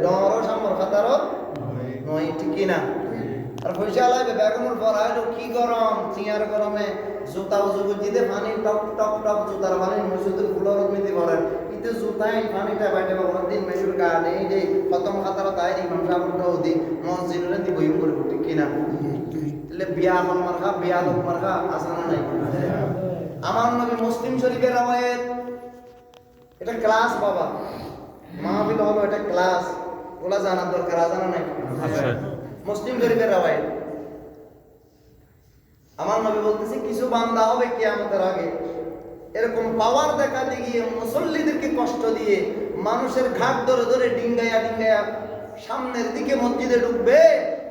ডরও সামর খাতারও নয়, ঠিক কিনা? আর পয়সা লাগবে বেগমের পর আইলো কি গরম, চিয়ার গরমে জুতা উজু দিতে পানি টপ টপ টপ জুতার পানি মসজিদের ফুলর মিতি বলেন কিন্তু জুতাই পানিটা বাইটে বাবার দিন মেশুর গানে এই যে খতম খাতার তাই ইমাম সাহেবটাও দি মসজিদের দি বইম করে ঠিক কিনা? তাহলে বিয়া হল মারখা বিয়া লোক মারখা আসানা নাই। আমার নবী মুসলিম শরীফের রাওয়ায়াত, এটা ক্লাস বাবা, মাহফিল হলো এটা ক্লাস, ওলা জানার দরকার, জানা নাই? মুসলিম শরীফের রাওয়ায়াত, আমার নবী বলতেছে কিছু বান্দা হবে কিয়ামতের আগে এরকম পাওয়ার দেখাতে গিয়ে মুসল্লিদেরকে কষ্ট দিয়ে মানুষের ঘাট ধরে ধরে ডিঙ্গাইয়া ডিঙ্গাইয়া সামনের দিকে মসজিদে ঢুকবে,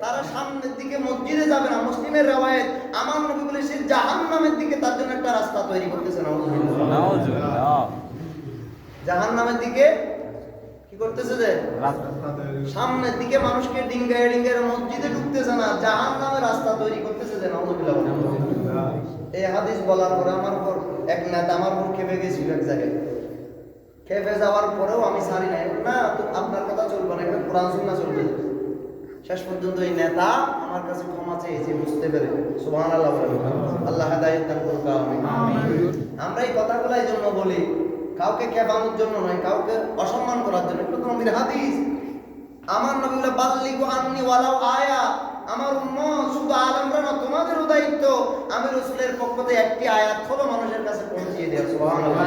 তারা সামনের দিকে মসজিদে যাবে না। মুসলিমের রাওয়ায়াত, আমার নবী বলে সে জাহান্নামের দিকে তার জন্য একটা রাস্তা তৈরি করতেছে। নাউজুবিল্লাহ, জাহান্নামের দিকে কি করতেছে? যে সামনের দিকে মানুষকে ডিঙ্গায় ডিঙ্গায় মসজিদে ঢুকতেছে না, জাহান্নামের রাস্তা তৈরি করতেছে। যে নাউজুবিল্লাহ, এই হাদিস বলার পরে আমার পর এক নেতা আমার পর খেপে গেছিল এক জায়গায়। খেপে যাওয়ার পরেও আমি ছাড়ি নাই, না তো আপনার কথা চলবে না, একটা কোরআন সুন্নাহ চলবে। শেষ পর্যন্ত এই নেতা আমার কাছে ক্ষমা চেয়েছে, বুঝতে পেরে। সুবহানাল্লাহ, আল্লাহ হেদায়েত দান করুক। আমিন। আমরা এই কথাগুলো এই জন্য বলি, কাউকে খেপানোর জন্য নয়, কাউকে অসম্মান করার জন্য। এটা তো নবীর হাদিস। আমার নবী বলে বাল্লিগু আন্নি ওয়ালাউ আয়া, আমার উম্মত শুধু আলেমরা না, তোমাদেরও দায়িত্ব আমি রাসূলের পক্ষ থেকে একটি আয়াত হলো মানুষের কাছে পৌঁছিয়ে দেওয়া। সুবহানাল্লাহ,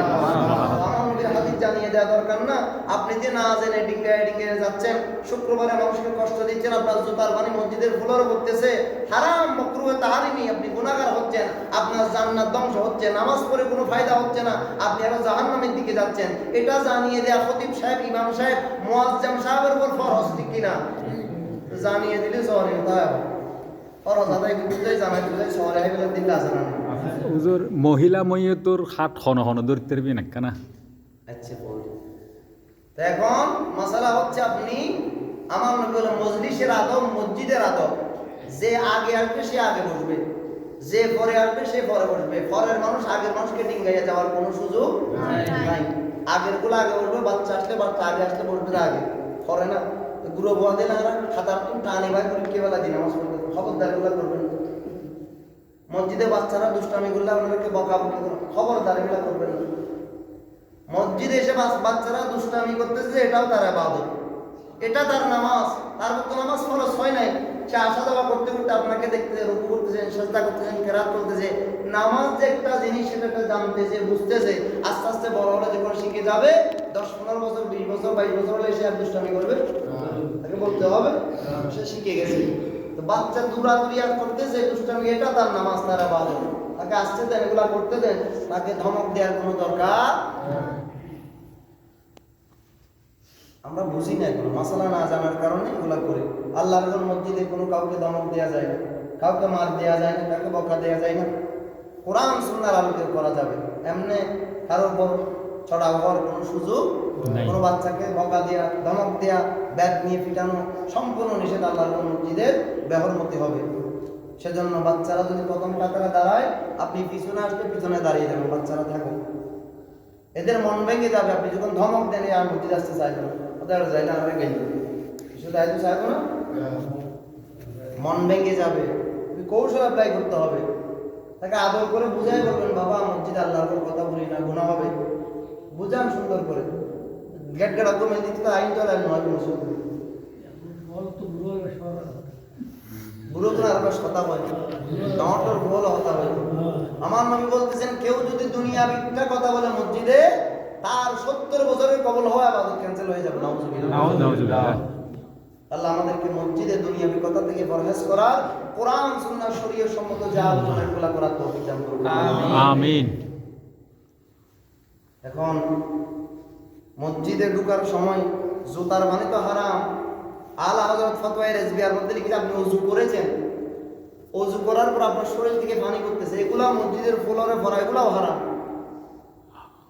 আমার নবীর হাদিস জানিয়ে দেওয়া দরকার না? আপনি যে না জেনে ডিঙ্গায় ডিঙ্গায় যাচ্ছেন, শুক্রবারে মানুষকে কষ্ট দিচ্ছেন, আপনার জুতার পানি মসজিদের ফ্লোরে পড়তেছে, হারাম মাকরুহে তাহরিমি, আপনি গুনাহগার হচ্ছেন, আপনার জান্নাত ধ্বংস হচ্ছে, নামাজ পড়ে কোনো ফায়দা হচ্ছে না, আপনি আরো জাহান্নামের দিকে যাচ্ছেন। এটা জানিয়ে দেয়া খতিব সাহেব, ইমাম সাহেব, মুয়াজ্জিম সাহেবের উপর ফরজ, ঠিক কিনা? জানিয়ে দিলে শহরে তাই ফরজ আদায় করতে জানাই দিলে শহরে আইবেলা দিলে আছে না? হুজুর মহিলা মইয়তর হাত হন হন ধরতে পারবি না কেন? আচ্ছা বল। তো এখন মাসালা হচ্ছে, আপনি আমার নবী বলে মজলিসের আদব, মসজিদের আদব, যে আগে আসবে সে আগে বসবে, যে পরে আসবে সে পরে বসবে। পরের মানুষ আগের মানুষকে ডিঙ্গাইয়া যাওয়ার কোনো সুযোগ নাই। আগের গুলো আগে বসবে, বাচ্চা আসলে বাচ্চা আগে আসলে বসবে আগে, পরে না। গুরু বোয়া দিলে খাতার টানি ভাই করে কেবেলা দিন নামাজ পড়বে, খবরদার গুলা করবেন। মসজিদে বাচ্চারা দুষ্টামি করলে আপনাদেরকে বকাবকি করবেন, খবরদার এগুলা করবেন না। মসজিদে এসে বাচ্চারা দুষ্টামি করতেছে, এটাও তার ইবাদত, এটা তার নামাজ, তার মতো নামাজ ফরজ হয় নাই। সে আসা যাওয়া করতে করতে আপনাকে দেখতেছে, রুকু করতেছেন, সাজদা করতেছেন, কেরাত করতেছে। নামাজ যে একটা জিনিস সেটা জানতেছে, বুঝতেছে। আস্তে আস্তে বড় হলে যখন শিখে যাবে, 10-15 বছর, 20 বছর, 22 বছর হলে সে আর দুষ্টামি করবে, তাকে বলতে হবে সে শিখে গেছে। তো বাচ্চা দৌড়াদৌড়ি আর করতেছে, দুষ্টামি, এটা তার নামাজ, তার ইবাদত। তাকে আসতে দেন, এগুলা করতে দেন, তাকে ধমক দেওয়ার কোনো দরকার। আমরা বুঝি না, এগুলো মাসালা না জানার কারণে এগুলা করি। আল্লাহর মসজিদে কোনো কাউকে ধমক দেওয়া যায় না, কাউকে মার দেওয়া যায় না, কাউকে বকা দেওয়া যায় না। কোরআন সুন্নাহর আলোকে করা যাবে। এমনি কারো উপর চড়াও হওয়ার কোনো সুযোগ, কোনো বাচ্চাকে বকা দেয়া, ধমক দেয়া, ব্যাট নিয়ে পিটানো সম্পূর্ণ নিষেধ। আল্লাহর মসজিদের বেহরমতি হবে। সেজন্য বাচ্চারা যদি প্রথম কাতারে দাঁড়ায়, আপনি পিছনে আসলে পিছনে দাঁড়িয়ে যাবেন, বাচ্চারা থাকুক। এদের মন ভেঙে যাবে, আপনি যখন ধমক দেন আর মসজিদ আসতে চাইবেন না, ওদের যাই না, আমরা গেল শুধু আইতে চাইবো না, মন ভেঙে যাবে। কৌশল অ্যাপ্লাই করতে হবে, তাকে আদর করে বুঝাই বলবেন, বাবা মসজিদ আল্লাহর কথা বলি না, গুনাহ হবে, বুঝান সুন্দর করে। গেট গেট আগ্রহ দিতে তো আইন চলে নয় বছর বুড়ো তো আরো কথা হয়, টমাটোর ভুল হতা হয়। আমার নবী বলতেছেন, কেউ যদি দুনিয়া মিথ্যা কথা বলে মসজিদে, তার 70 বছরের কবল হওয়া ইবাদত ক্যান্সেল হয়ে যাবে। নাউজুবিল্লাহ। আল্লাহ আমাদেরকে মসজিদে দুনিয়াবি কথা থেকে পরহেজ করার, কোরআন সুন্নাহ শরীয়ত সম্মত যা আলোচনা এগুলো করার তৌফিক দান করুন। আমিন। এখন মসজিদে ঢোকার সময় জুতার পানি তো হারাম। আলা হযরত ফতোয়া রেজবিয়ার মধ্যে লিখেছে, আপনি ওযু করেছেন, ওযু করার পর আপনার শরীর থেকে পানি করতেছে, এগুলা মসজিদের ফ্লোরে ভরা, এগুলাও হারাম।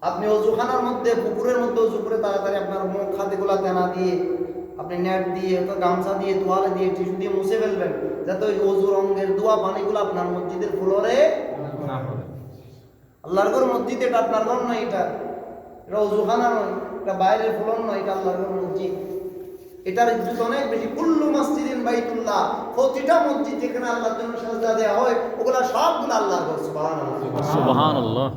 আপনি ওযুখানার মধ্যে, পুকুরের মধ্যে ওযু করে তাড়াতাড়ি আপনার মুখ হাত এগুলা তেনা দিয়ে, আপনি নেট দিয়ে, গামছা দিয়ে, তোয়ালে দিয়ে, টিস্যু দিয়ে মুছে ফেলবেন, যাতে ওই ওযুর অঙ্গের দোয়া পানিগুলো আপনার মসজিদের ফ্লোরে না পড়ে। আল্লাহর ঘর মসজিদ, এটা আপনার ঘর নয়, এটা ওযুখানা নয়, এটা বাইরের ফ্লোর নয়, এটা আল্লাহর ঘর মসজিদ। এটার ইজ্জত অনেক বেশি। কুল্লু মসজিদিন বাইতুল্লাহ, প্রতিটা মসজিদ যেখানে আল্লাহর জন্য সাজদা দেওয়া হয় ওগুলা সবগুলো আল্লাহর ঘর। সুবহানাল্লাহ। সুবহানাল্লাহ।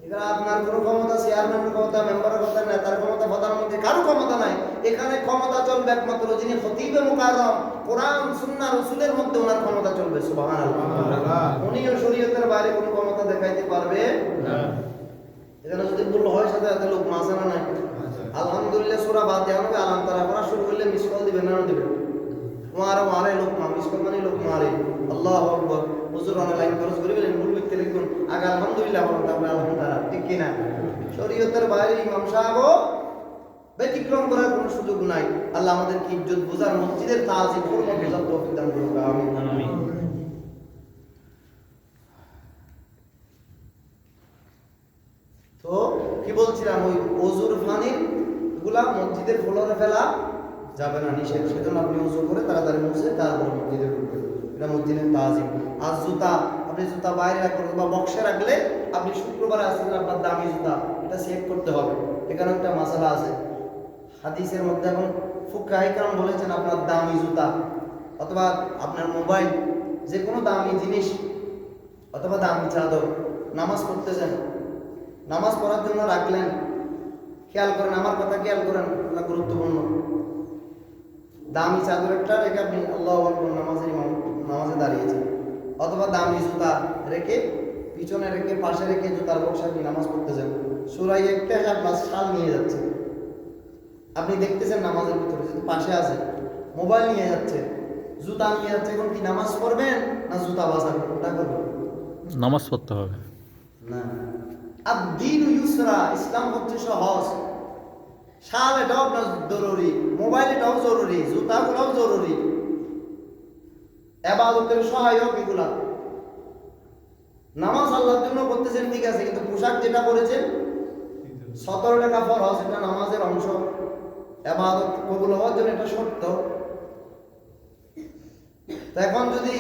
এখানে আপনার কোনো ক্ষমতা, চেয়ারম্যানের ক্ষমতা, মেম্বারের ক্ষমতা, নেতার ক্ষমতা, প্রধানমন্ত্রী কারো ক্ষমতা নাই। এখানে ক্ষমতা চলবে একমাত্র যিনি খতিবে মুকাররম, কোরআন সুন্নাহ রাসূলের মধ্যে ওনার ক্ষমতা চলবে। সুবহানাল্লাহ। উনিও শরীয়তের বাইরে কোনো ক্ষমতা দেখাইতে পারবে না। এখানে যদি ভুল হয় সাথে সাথে লোক মাসানা নাই। আলহামদুলিল্লাহ সূরা ফাতিহা হবে আলাম তারা পড়া শুরু করলে মিস কল দিবেন না দিবেন, মারে লোক মিস কল মানে লোক মারে। আল্লাহু আকবার। হুজুর অনেক লাইন খরচ করে বলেন ভুল ব্যক্তি লিখুন আগে আলহামদুলিল্লাহ বলুন, তারপরে আলহামদুলিল্লাহ, ঠিক কিনা? শরীয়তের বাইরে ইমাম সাহেবও ব্যতিক্রম করার কোনো সুযোগ নাই। আল্লাহ আমাদেরকে ইজ্জত বুঝার, মসজিদের তাজিম হুরমত বুঝার তৌফিক দান করুন। আমিন। তো কি বলছিলাম, ওই ওযুর পানি এগুলা মসজিদের ফ্লোরে ফেলা যাবে না, নিষেধ। সেজন্য আপনি ওযু করে তাড়াতাড়ি মুছে তারপর মসজিদে ঢুকবেন, এটা মসজিদের তাজিম। আর জুতা, আপনি জুতা বাইরে রাখবেন বা বক্সে রাখলে আপনি শুক্রবারে আসছেন আপনার দামি জুতা, এটা চেক করতে হবে। এখানে একটা মাসালা আছে হাদিসের মধ্যে। এখন ফুকাহায়ে কেরাম বলেছেন আপনার দামি জুতা অথবা আপনার মোবাইল, যে কোনো দামি জিনিস অথবা দামি চাদর নামাজ পড়তেছেন, নামাজ পড়ার জন্য রাখলেন, খেয়াল করেন, আমার কথা খেয়াল করেন, এটা গুরুত্বপূর্ণ। দামি চাদর একটা রেখে আপনি আল্লাহু আকবার নামাজে দাঁড়িয়েছেন, অথবা দামি জুতা রেখে পিছনে রেখে পাশে রেখে জুতার বক্সে আপনি নামাজ পড়তেছেন, সুরাই একটা আপনার শাল নিয়ে যাচ্ছে, আপনি দেখতেছেন নামাজের ভিতরে যদি পাশে আছে, মোবাইল নিয়ে যাচ্ছে, জুতা নিয়ে যাচ্ছে, এখন কি নামাজ পড়বেন না জুতা বাঁচাবেন? ওটা করবেন, নামাজ পড়তে হবে না। আদ-দীনু ইউসরা, ইসলাম হচ্ছে সহজ। শাল এটাও আপনার জরুরি, মোবাইল এটাও জরুরি, জুতাগুলোও জরুরি, ইবাদতের সহায়ক এগুলা। নামাজ আল্লাহর জন্য করতেছেন ঠিক আছে, কিন্তু পোশাক যেটা পরেছেন 17 টাকা ফরজ, এটা নামাজের অংশ, ইবাদত কবুল হওয়ার জন্য এটা শর্ত। তো এখন যদি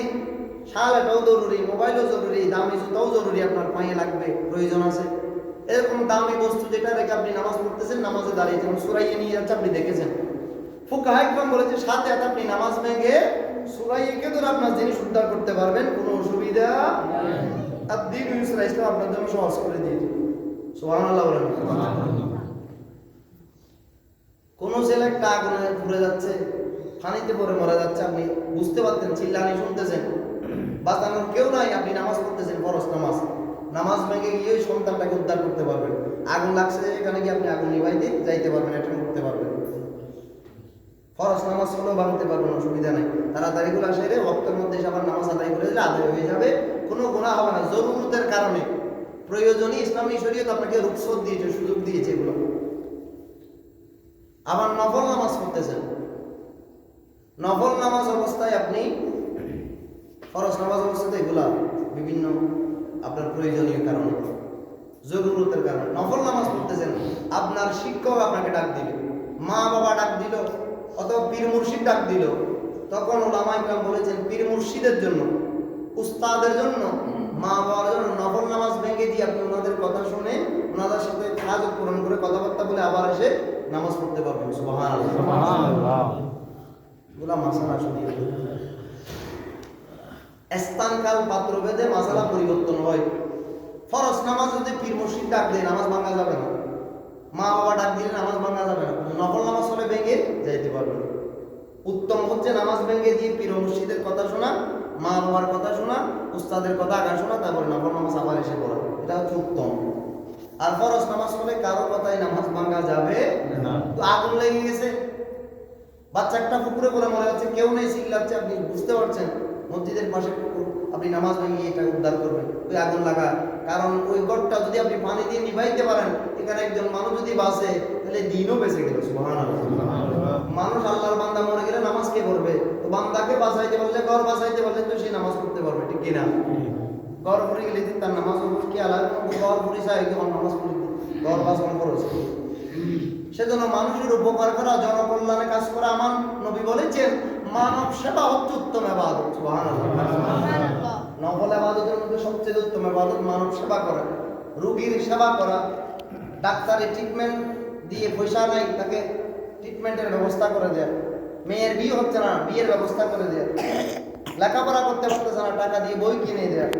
শাল এটাও জরুরি, মোবাইলও জরুরি, দামি জুতাও জরুরি, আপনার পায়ে লাগবে, প্রয়োজন আছে, এরকম দামি বস্তু যেটা রেখে আপনি নামাজ পড়তেছেন, নামাজে দাঁড়িয়েছেন, সুরাইয়ে নিয়ে যাচ্ছে, আপনি দেখেছেন, ফুকাহায়ে কেরাম বলেছে সাথে সাথে আপনি নামাজ ভেঙে সুরাইয়েকে ধরে আপনার জিনিস উদ্ধার করতে পারবেন, কোনো অসুবিধা নেই। আদ-দীনু ইউসরা, ইসলাম আপনার জন্য সহজ করে দিয়েছে। সুবহানাল্লাহ বলেন। কোন ছেলে একটা আগুনে পুড়ে যাচ্ছে, পানিতে পড়ে মারা যাচ্ছে, আপনি বুঝতে পারতেন, চিল্লানি শুনতেছেন, বাঁচানোর কেউ নাই, আপনি নামাজ পড়তেছেন, ফরজ নামাজ, নামাজ ভেঙে গিয়ে ওই সন্তানটাকে উদ্ধার করতে পারবেন। আগুন লাগছে এখানে গিয়ে আপনি আগুন নিভাইতে যাইতে পারবেন, অ্যাটেন্ড করতে পারবেন, ফরজ নামাজ হলেও ভাঙতে পারবেন, অসুবিধা নেই। তাড়াতাড়ি করে আসে ভক্তের মধ্যে এসে আবার নামাজ আদায় করে দিলে আদায় হয়ে যাবে, কোনো গুনাহ হবে না। জরুরতের কারণে, প্রয়োজনে ইসলামী শরীয়ত আপনাকে রুখসত দিয়েছে, সুযোগ দিয়েছে এগুলো। আবার নফল নামাজ পড়তেছেন, নফল নামাজ অবস্থায় আপনি, ফরজ নামাজ অবস্থাতে এগুলা বিভিন্ন আপনার প্রয়োজনীয় কারণে, জরুরতের কারণে নফল নামাজ পড়তেছেন, আপনার শিক্ষক আপনাকে ডাক দিল, মা বাবা ডাক দিল, অথবা পীর মুর্শিদ ডাক দিল, তখন উলামায়ে কেরাম বলেছেন পীর মুর্শিদের জন্য, উস্তাদের জন্য, মা বাবার জন্য নফল নামাজ ভেঙে দিয়ে আপনি ওনাদের কথা শুনে ওনাদের সাথে হাজত পূরণ করে কথাবার্তা বলে আবার এসে নামাজ পড়তে পারবেন। সুবহানাল্লাহ, সুবহানাল্লাহ। এগুলা মাসালা শুনিয়ে স্থানকাল পাত্রভেদে মাসালা পরিবর্তন হয়। ফরজ নামাজ যদি পীর মুর্শিদ ডাক দেয় নামাজ ভাঙা যাবে না, মা বাবা ডাক দিলে নামাজ ভাঙা যাবে না, নফল নামাজ হলে ভেঙে যাইতে পারবে। উত্তম হচ্ছে নামাজ ভেঙে দিয়ে পীর মুর্শিদের কথা শোনা, মা বাবার কথা শোনা, উস্তাদের কথা আগে শোনা, তারপরে নফল নামাজ আবার এসে পড়া, এটা হচ্ছে উত্তম। আর ফরজ নামাজ হলে কারো কথাই নামাজ ভাঙা যাবে না। তো আগুন লেগে গেছে, বাচ্চা একটা পুকুরে পড়ে মরে যাচ্ছে, কেউ নেই, চিল্লাচ্ছে, আপনি বুঝতে পারছেন মসজিদের পাশে পুকুর, আপনি নামাজ ভেঙে এটা উদ্ধার করবেন, ওই আগুন লাগা। কারণ ওই গড়টা যদি আপনি পানি দিয়ে নিভাইতে পারেন, এখানে একজন মানুষ যদি বাঁচে তাহলে দিনও বেঁচে গেল। সুবহানাল্লাহ। মানুষ আল্লাহর বান্দা মরে গেলে নামাজ কে করবে? তো বান্দাকে বাঁচাইতে পারলে, ঘর বাঁচাইতে পারলে তো সে নামাজ পড়তে পারবে, ঠিক কিনা? ঘর পড়ে গেলে তার নামাজ কি আলাদা, ঘর পড়ে চাই নামাজ পড়ে, ঘর বাঁচানো খরচ। সেজন্য মানুষের উপকার করা, জনকল্যাণে কাজ করা, আমার নবী বলেছেন মানব সেবা হচ্ছে উত্তম ইবাদত। সুবহানাল্লাহ। নফল ইবাদতের মধ্যে সবচেয়ে উত্তম ইবাদত মানব সেবা করা, রোগীর সেবা করা। ডাক্তারি ট্রিটমেন্ট দিয়ে পয়সা নাই, তাকে ট্রিটমেন্টের ব্যবস্থা করে দেয়, মেয়ের বিয়ে হচ্ছে না, বিয়ের ব্যবস্থা করে দেয়। লেখাপড়া করতে পারতেছে না, টাকা দিয়ে বই কিনে দেয়।